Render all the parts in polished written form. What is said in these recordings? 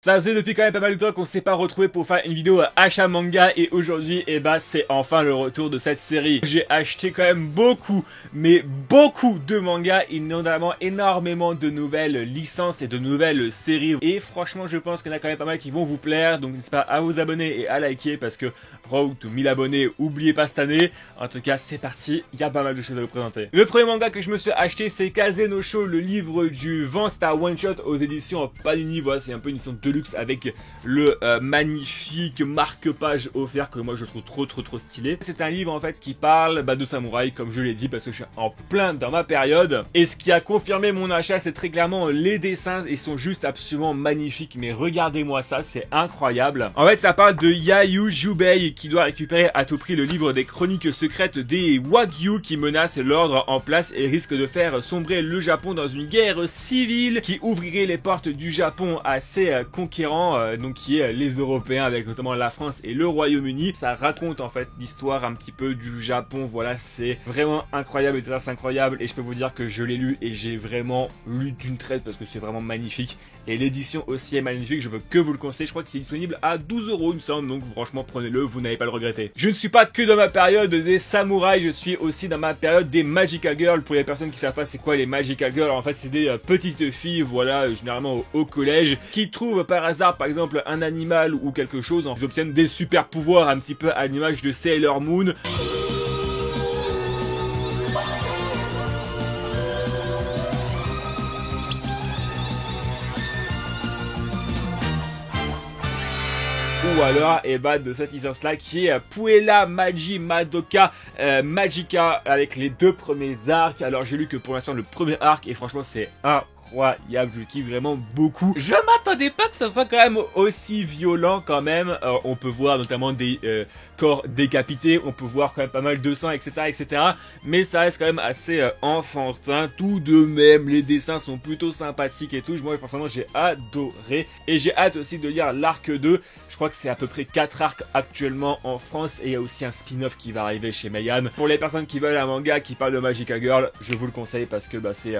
Ça faisait depuis quand même pas mal de temps qu'on s'est pas retrouvé pour faire une vidéo achat manga et aujourd'hui, c'est enfin le retour de cette série. J'ai acheté quand même beaucoup, mais beaucoup de mangas, notamment énormément de nouvelles licences et de nouvelles séries. Et franchement, je pense qu'il y en a quand même pas mal qui vont vous plaire, donc n'hésitez pas à vous abonner et à liker parce que Road to 1000 abonnés, oubliez pas cette année. En tout cas, c'est parti, il y a pas mal de choses à vous présenter. Le premier manga que je me suis acheté, c'est Kaze no Sho, le livre du vent. C'est un one shot aux éditions Panini. Voilà, c'est un peu une édition de luxe avec le magnifique marque-page offert que moi je trouve trop stylé. C'est un livre en fait qui parle de samouraï, comme je l'ai dit, parce que je suis en plein dans ma période. Et ce qui a confirmé mon achat, c'est très clairement les dessins. Ils sont juste absolument magnifiques, mais regardez-moi ça, c'est incroyable. En fait, ça parle de Yayu Jubei qui doit récupérer à tout prix le livre des chroniques secrètes des Wagyu qui menacent l'ordre en place et risque de faire sombrer le Japon dans une guerre civile qui ouvrirait les portes du Japon à ses conquérants, donc qui est les Européens avec notamment la France et le Royaume-Uni. Ça raconte en fait l'histoire un petit peu du Japon. Voilà, c'est vraiment incroyable, c'est incroyable et je peux vous dire que je l'ai lu et j'ai vraiment lu d'une traite parce que c'est vraiment magnifique et l'édition aussi est magnifique. Je peux que vous le conseiller. Je crois qu'il est disponible à 12 € il me semble, donc franchement prenez-le, vous n'allez pas le regretter. Je ne suis pas que dans ma période des samouraïs, je suis aussi dans ma période des Magical Girls. Pour les personnes qui savent pas c'est quoi les Magical Girls, en fait c'est des petites filles, voilà, généralement au collège, qui trouvent par hasard par exemple un animal ou quelque chose, ils obtiennent des super pouvoirs un petit peu à l'image de Sailor Moon. Ou alors, de cette licence-là qui est Puella Magi Madoka Magica avec les deux premiers arcs. Alors j'ai lu que pour l'instant le premier arc et franchement c'est incroyable, je kiffe vraiment beaucoup. Je m'attendais pas que ça soit quand même aussi violent quand même. On peut voir notamment des corps décapités, on peut voir quand même pas mal de sang, etc. Mais ça reste quand même assez enfantin. Tout de même, les dessins sont plutôt sympathiques et tout. Moi personnellement j'ai adoré. Et j'ai hâte aussi de lire l'arc 2. Je crois que c'est à peu près 4 arcs actuellement en France. Et il y a aussi un spin-off qui va arriver chez Meian. Pour les personnes qui veulent un manga qui parle de Magical Girl, je vous le conseille parce que c'est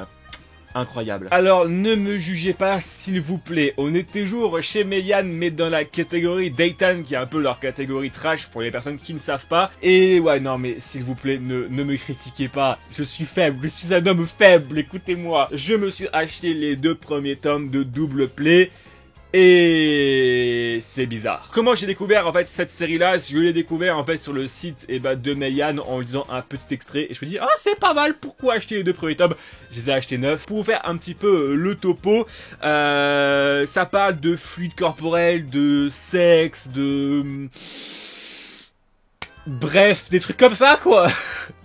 incroyable. Alors ne me jugez pas s'il vous plaît, on est toujours chez Meian mais dans la catégorie Dayton qui est un peu leur catégorie trash pour les personnes qui ne savent pas. Et ouais non mais s'il vous plaît ne me critiquez pas, je suis faible, je suis un homme faible, écoutez-moi. Je me suis acheté les 2 premiers tomes de Double Play. Et c'est bizarre. Comment j'ai découvert en fait cette série-là? Je l'ai découvert en fait sur le site de Meian en lisant un petit extrait et je me dis c'est pas mal, pourquoi acheter les 2 premiers tomes? Je les ai achetés 9. Pour vous faire un petit peu le topo, ça parle de fluide corporel, de sexe, de... Bref, des trucs comme ça quoi.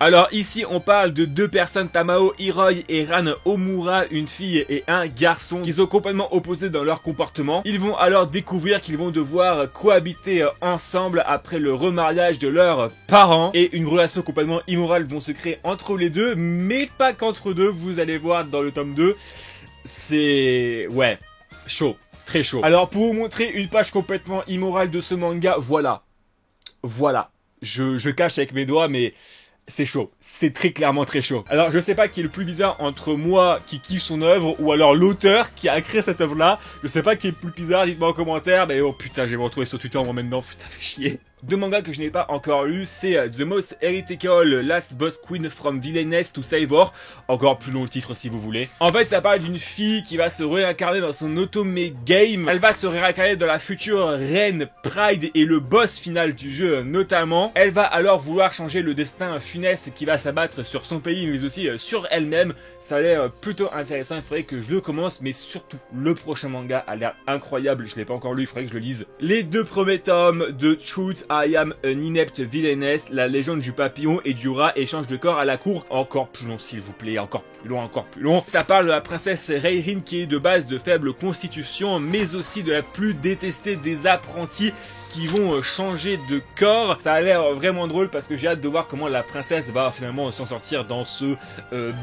Alors ici on parle de 2 personnes, Tamao Hiroi et Ran Omura, une fille et un garçon qui sont complètement opposés dans leur comportement. Ils vont alors découvrir qu'ils vont devoir cohabiter ensemble après le remariage de leurs parents et une relation complètement immorale vont se créer entre les deux, mais pas qu'entre deux, vous allez voir dans le tome 2. C'est... ouais, chaud, très chaud. Alors pour vous montrer une page complètement immorale de ce manga, voilà. Je cache avec mes doigts, mais c'est chaud. C'est très clairement très chaud. Alors, je sais pas qui est le plus bizarre entre moi qui kiffe son œuvre ou alors l'auteur qui a créé cette œuvre-là. Je sais pas qui est le plus bizarre, dites-moi en commentaire. Mais oh putain, je vais me retrouver sur Twitter moi maintenant. Putain, fait chier. 2 mangas que je n'ai pas encore lu, c'est The Most Heretical Last Boss Queen from Villainess to Savor. Encore plus long le titre si vous voulez. En fait, ça parle d'une fille qui va se réincarner dans son Otome Game. Elle va se réincarner dans la future reine Pride et le boss final du jeu notamment. Elle va alors vouloir changer le destin funeste qui va s'abattre sur son pays mais aussi sur elle-même. Ça a l'air plutôt intéressant, il faudrait que je le commence, mais surtout le prochain manga a l'air incroyable. Je l'ai pas encore lu, il faudrait que je le lise. Les 2 premiers tomes de Truth I Am an Inept Villainess, la légende du papillon et du rat échange de corps à la cour. Encore plus long s'il vous plaît, encore plus long. Ça parle de la princesse Reirin qui est de base de faible constitution, mais aussi de la plus détestée des apprentis qui vont changer de corps. Ça a l'air vraiment drôle parce que j'ai hâte de voir comment la princesse va finalement s'en sortir dans ce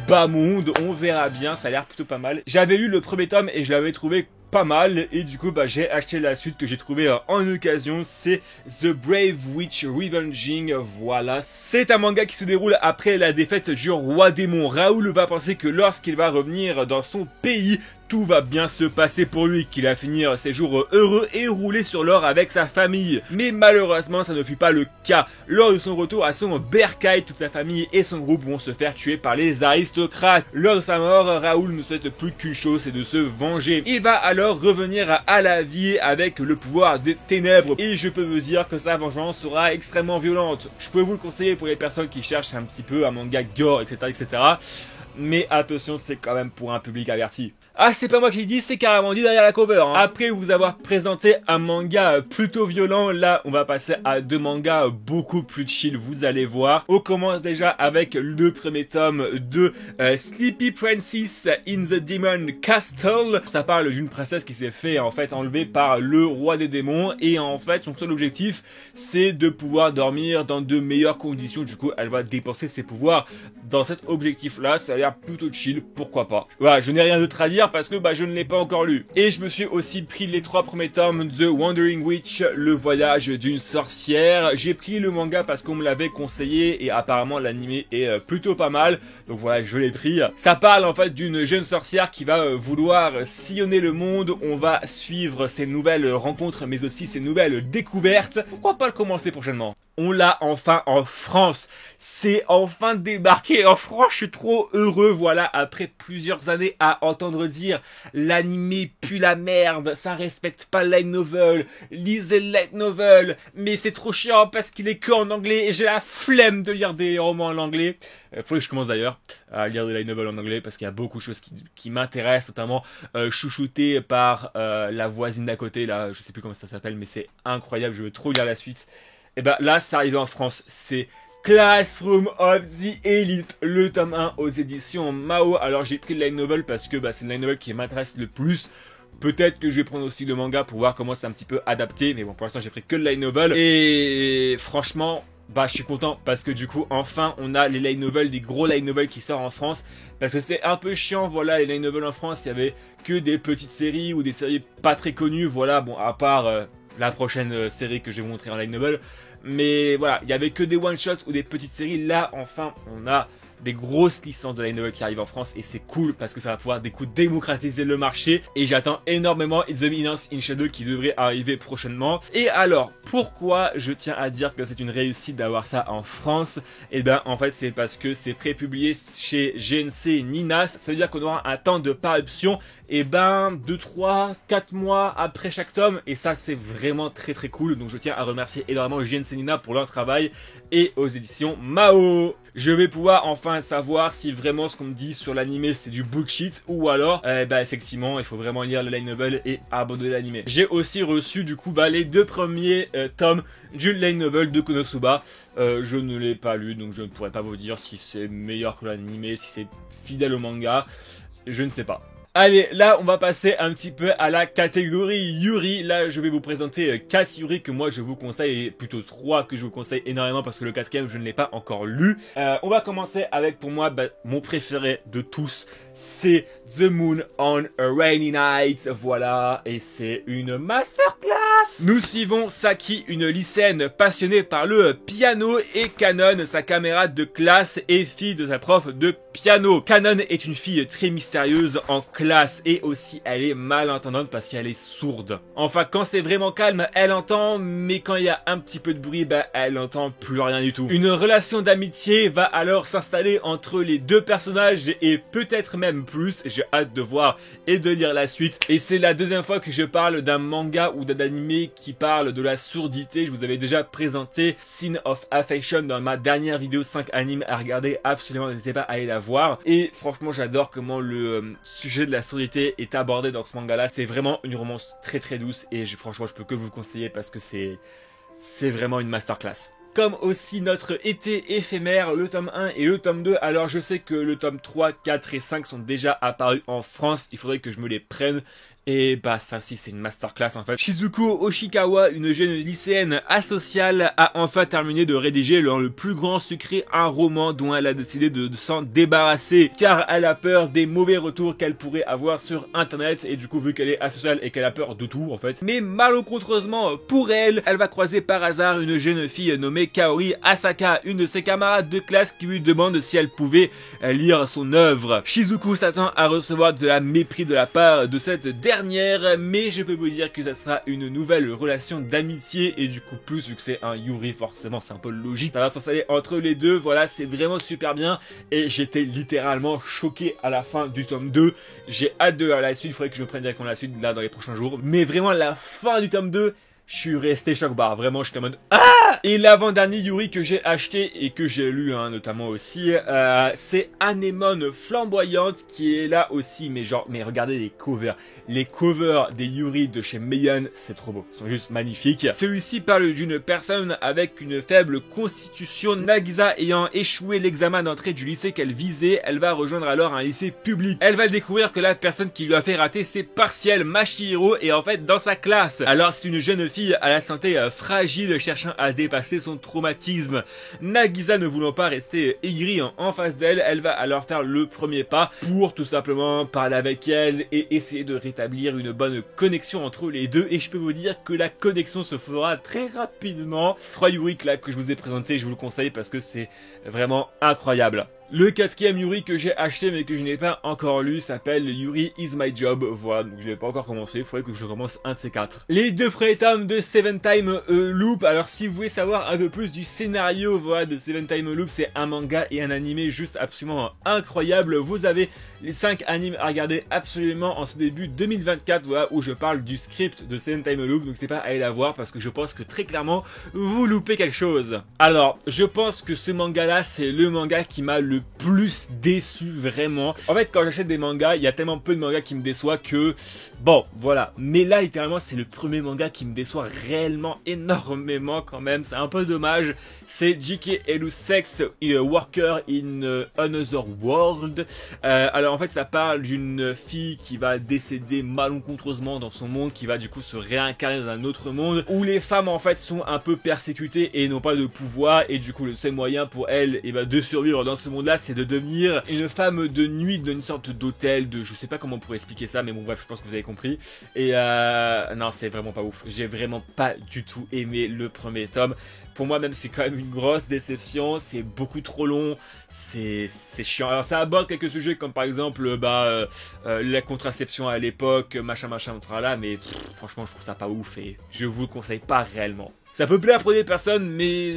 bas monde. On verra bien, ça a l'air plutôt pas mal. J'avais lu le premier tome et je l'avais trouvé pas mal et du coup j'ai acheté la suite que j'ai trouvé en occasion, c'est The Brave Witch Revenging. Voilà, c'est un manga qui se déroule après la défaite du roi démon. Raoul va penser que lorsqu'il va revenir dans son pays, tout va bien se passer pour lui, qu'il va finir ses jours heureux et rouler sur l'or avec sa famille. Mais malheureusement, ça ne fut pas le cas. Lors de son retour à son bercail, toute sa famille et son groupe vont se faire tuer par les aristocrates. Lors de sa mort, Raoul ne souhaite plus qu'une chose, c'est de se venger. Il va alors revenir à la vie avec le pouvoir des ténèbres. Et je peux vous dire que sa vengeance sera extrêmement violente. Je peux vous le conseiller pour les personnes qui cherchent un petit peu un manga gore, etc., etc. Mais attention, c'est quand même pour un public averti. Ah, c'est pas moi qui le dis, c'est carrément dit derrière la cover, hein. Après vous avoir présenté un manga plutôt violent, là on va passer à deux mangas beaucoup plus chill, vous allez voir. On commence déjà avec le premier tome de Sleepy Princess in the Demon Castle. Ça parle d'une princesse qui s'est fait en fait enlever par le roi des démons et en fait son seul objectif c'est de pouvoir dormir dans de meilleures conditions. Du coup elle va dépenser ses pouvoirs dans cet objectif là, ça a l'air plutôt chill, pourquoi pas. Voilà, je n'ai rien d'autre à dire parce que je ne l'ai pas encore lu. Et je me suis aussi pris les 3 premiers tomes de Wandering Witch, le voyage d'une sorcière. J'ai pris le manga parce qu'on me l'avait conseillé et apparemment l'anime est plutôt pas mal. Donc voilà, je l'ai pris. Ça parle en fait d'une jeune sorcière qui va vouloir sillonner le monde. On va suivre ses nouvelles rencontres mais aussi ses nouvelles découvertes. Pourquoi pas le commencer prochainement? On l'a enfin en France. C'est enfin débarqué en France. Je suis trop heureux. Voilà, après plusieurs années à entendre dire l'anime pue la merde, ça respecte pas le light novel, lisez le light novel, mais c'est trop chiant parce qu'il est que en anglais et j'ai la flemme de lire des romans en anglais. Faudrait que je commence d'ailleurs à lire des light novels en anglais parce qu'il y a beaucoup de choses qui m'intéressent, notamment chouchouté par la voisine d'à côté, là, je sais plus comment ça s'appelle, mais c'est incroyable, je veux trop lire la suite. Et ben là, ça arrive en France, c'est Classroom of the Elite, le tome 1 aux éditions Mao. Alors j'ai pris le light novel parce que c'est le light novel qui m'intéresse le plus. Peut-être que je vais prendre aussi le manga pour voir comment c'est un petit peu adapté. Mais bon, pour l'instant j'ai pris que le light novel. Et franchement, je suis content parce que du coup enfin on a les light novels, des gros light novels qui sortent en France. Parce que c'est un peu chiant, voilà, les light novels en France, il y avait que des petites séries ou des séries pas très connues. Voilà, bon, à part la prochaine série que je vais vous montrer en light novel. Mais voilà, il y avait que des one-shots ou des petites séries. Là, enfin, on a des grosses licences de light novel qui arrivent en France et c'est cool parce que ça va pouvoir démocratiser le marché et j'attends énormément The Midnight in Shadow qui devrait arriver prochainement. Et alors, pourquoi je tiens à dire que c'est une réussite d'avoir ça en France? Et ben en fait c'est parce que c'est prépublié chez GNC Nina, ça veut dire qu'on aura un temps de parution et 2, 3, 4 mois après chaque tome et ça c'est vraiment très très cool. Donc je tiens à remercier énormément GNC Nina pour leur travail et aux éditions Mao. Je vais pouvoir enfin savoir si vraiment ce qu'on me dit sur l'anime c'est du bullshit ou alors effectivement il faut vraiment lire le light novel et abandonner l'anime. J'ai aussi reçu du coup les 2 premiers tomes du light novel de Konosuba. Je ne l'ai pas lu donc je ne pourrais pas vous dire si c'est meilleur que l'anime, si c'est fidèle au manga, je ne sais pas. Allez, là, on va passer un petit peu à la catégorie Yuri. Là, je vais vous présenter 4 Yuri que moi, je vous conseille, et plutôt 3 que je vous conseille énormément parce que le 4e, je ne l'ai pas encore lu. On va commencer avec, pour moi, mon préféré de tous, c'est The Moon on a Rainy Night. Voilà, et c'est une masterclass. Nous suivons Saki, une lycéenne passionnée par le piano, et Kanon, sa camarade de classe et fille de sa prof de piano. Kanon est une fille très mystérieuse en classe et aussi elle est malentendante parce qu'elle est sourde. Enfin, quand c'est vraiment calme, elle entend, mais quand il y a un petit peu de bruit, elle n'entend plus rien du tout. Une relation d'amitié va alors s'installer entre les deux personnages et peut-être même plus. J'ai hâte de voir et de lire la suite. Et c'est la 2e fois que je parle d'un manga ou d'un animé qui parle de la sourdité. Je vous avais déjà présenté Scene of Affection dans ma dernière vidéo 5 animes à regarder. Absolument, n'hésitez pas à aller la voir. Et franchement, j'adore comment le sujet de la sourdité est abordé dans ce manga là. C'est vraiment une romance très très douce et franchement je peux que vous le conseiller parce que c'est vraiment une masterclass. Comme aussi notre été éphémère, le tome 1 et le tome 2. Alors je sais que le tome 3, 4 et 5 sont déjà apparus en France. Il faudrait que je me les prenne Et bah ça aussi c'est une masterclass en fait. Shizuko Oshikawa, une jeune lycéenne asociale, a enfin terminé de rédiger le plus grand secret, un roman dont elle a décidé de s'en débarrasser car elle a peur des mauvais retours qu'elle pourrait avoir sur internet et du coup vu qu'elle est asociale et qu'elle a peur de tout en fait. Mais malencontreusement pour elle, elle va croiser par hasard une jeune fille nommée Kaori Asaka, une de ses camarades de classe qui lui demande si elle pouvait lire son œuvre. Shizuko s'attend à recevoir de la mépris de la part de cette dernière, mais je peux vous dire que ça sera une nouvelle relation d'amitié et du coup plus vu que c'est un Yuri forcément c'est un peu logique, ça va s'installer entre les deux. Voilà, c'est vraiment super bien et j'étais littéralement choqué à la fin du tome 2. J'ai hâte de la suite, il faudrait que je me prenne directement la suite là dans les prochains jours, mais vraiment la fin du tome 2, je suis resté choc barre, vraiment j'étais en mode ah. Et l'avant-dernier Yuri que j'ai acheté et que j'ai lu notamment aussi, c'est Anémone Flamboyante qui est là aussi, mais genre, mais regardez les covers des Yuri de chez Meian, c'est trop beau, ils sont juste magnifiques. Celui-ci parle d'une personne avec une faible constitution. Nagisa ayant échoué l'examen d'entrée du lycée qu'elle visait, elle va rejoindre alors un lycée public. Elle va découvrir que la personne qui lui a fait rater ses partiels, Mashihiro, est en fait dans sa classe. Alors c'est une jeune fille à la santé fragile cherchant à dépasser son traumatisme. Nagisa ne voulant pas rester aigrie en face d'elle, elle va alors faire le premier pas pour tout simplement parler avec elle et essayer de rétablir une bonne connexion entre les deux. Et je peux vous dire que la connexion se fera très rapidement. 3 Yuri là que je vous ai présenté, je vous le conseille parce que c'est vraiment incroyable. Le 4e Yuri que j'ai acheté mais que je n'ai pas encore lu s'appelle Yuri Is My Job. Voilà, donc je l'ai pas encore commencé, il faudrait que je commence un de ces 4. Les 2 premiers tomes de Seven Time Loop. Alors si vous voulez savoir un peu plus du scénario voilà, de Seven Time Loop, c'est un manga et un animé juste absolument incroyable. Vous avez les 5 animes à regarder absolument en ce début 2024, voilà, où je parle du script de Seven Time Loop, donc c'est pas à aller la voir parce que je pense que très clairement vous loupez quelque chose. Alors, je pense que ce manga là, c'est le manga qui m'a le plus déçu vraiment. En fait, quand j'achète des mangas, il y a tellement peu de mangas qui me déçoivent que bon, voilà. Mais là, littéralement, c'est le premier manga qui me déçoit réellement énormément quand même. C'est un peu dommage. C'est J.K. Sex Worker in Another World. Alors en fait, ça parle d'une fille qui va décéder malencontreusement dans son monde, qui va du coup se réincarner dans un autre monde où les femmes en fait sont un peu persécutées et n'ont pas de pouvoir, et du coup le seul moyen pour elles de survivre dans ce monde là c'est de devenir une femme de nuit d'une sorte d'hôtel, de je sais pas comment on pourrait expliquer ça, mais bon bref, je pense que vous avez compris. Et non, c'est vraiment pas ouf, j'ai vraiment pas du tout aimé le premier tome. Pour moi même c'est quand même une grosse déception, c'est beaucoup trop long, c'est chiant. Alors ça aborde quelques sujets comme par exemple la contraception à l'époque, machin, là, mais franchement je trouve ça pas ouf et je vous le conseille pas réellement. Ça peut plaire pour des personnes, mais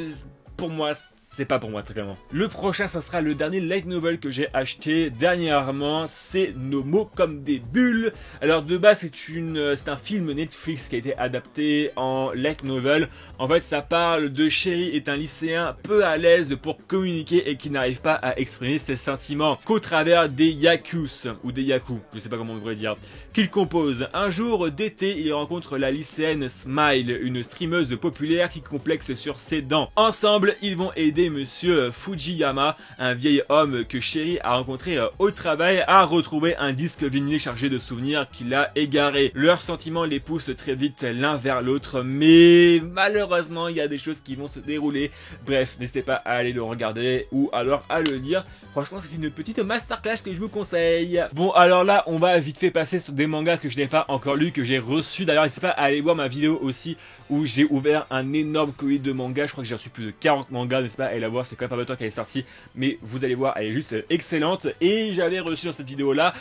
pour moi c'est pas pour moi très clairement. Le prochain, ça sera le dernier light novel que j'ai acheté dernièrement, c'est Nos mots comme des bulles. Alors de base c'est un film Netflix qui a été adapté en light novel. En fait ça parle de Sherry est un lycéen peu à l'aise pour communiquer et qui n'arrive pas à exprimer ses sentiments qu'au travers des yakus, ou des yaku, je sais pas comment on devrait dire, qu'il compose. Un jour d'été, il rencontre la lycéenne Smile, une streameuse populaire qui complexe sur ses dents. Ensemble, ils vont aider Monsieur Fujiyama, un vieil homme que Sherry a rencontré au travail, à retrouver un disque vinyle chargé de souvenirs qu'il a égaré. Leurs sentiments les poussent très vite l'un vers l'autre, mais malheureusement il y a des choses qui vont se dérouler. Bref, n'hésitez pas à aller le regarder ou alors à le lire. Franchement, c'est une petite masterclass que je vous conseille. Bon, alors là, on va vite fait passer sur des mangas que je n'ai pas encore lus, que j'ai reçus. D'ailleurs, n'hésitez pas à aller voir ma vidéo aussi, où j'ai ouvert un énorme colis de mangas. Je crois que j'ai reçu plus de 40 mangas, n'hésitez pas à aller la voir. C'est quand même pas votre temps qu'elle est sortie, mais vous allez voir, elle est juste excellente. Et j'avais reçu dans cette vidéo-là,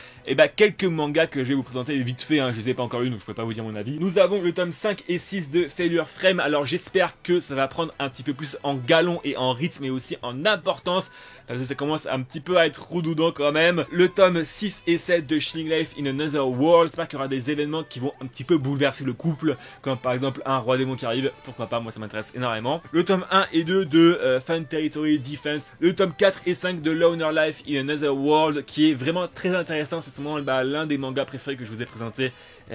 quelques mangas que je vais vous présenter vite fait. Je les ai pas encore lus, donc je peux pas vous dire mon avis. Nous avons le tome 5 et 6 de Failure Frame. Alors, j'espère que ça va prendre un petit peu plus en galon et en rythme, et aussi en importance, parce que ça commence un petit peu à être redondant quand même. Le tome 6 et 7 de Chilling Life in Another World. J'espère qu'il y aura des événements qui vont un petit peu bouleverser le couple, comme par exemple un roi démon qui arrive. Pourquoi pas, moi ça m'intéresse énormément. Le tome 1 et 2 de Fairy Territory Defense, le tome 4 et 5 de Loner Life in Another World, qui est vraiment très intéressant. C'est sûrement l'un des mangas préférés que je vous ai présenté. Il y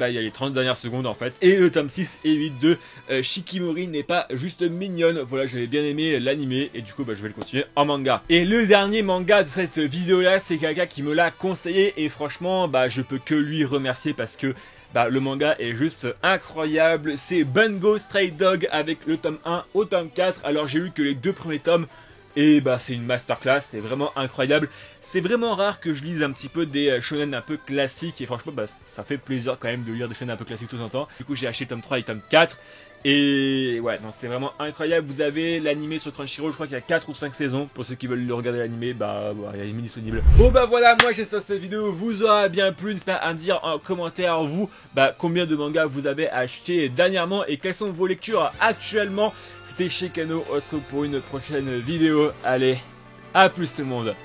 a les 30 dernières secondes en fait. Et le tome 6 et 8 de Shikimori n'est pas juste mignonne. Voilà, j'avais bien aimé l'animé et du coup je vais le continuer en manga. Et le dernier manga de cette vidéo là, c'est quelqu'un qui me l'a conseillé et franchement je peux que lui remercier parce que le manga est juste incroyable. C'est Bungo Stray Dog avec le tome 1 au tome 4. Alors j'ai lu que les 2 premiers tomes. Et c'est une masterclass, c'est vraiment incroyable. C'est vraiment rare que je lise un petit peu des shonen un peu classiques. Et franchement, ça fait plaisir quand même de lire des shonen un peu classiques tout en temps. Du coup, j'ai acheté le tome 3 et le tome 4. Et ouais, non, c'est vraiment incroyable. Vous avez l'animé sur Crunchyroll, je crois qu'il y a 4 ou 5 saisons. Pour ceux qui veulent le regarder l'animé, il est disponible. Bon voilà, moi j'espère que cette vidéo vous aura bien plu. N'hésitez pas à me dire en commentaire, vous, combien de mangas vous avez acheté dernièrement et quelles sont vos lectures actuellement. C'était Shikano, on se retrouve pour une prochaine vidéo. Allez, à plus tout le monde.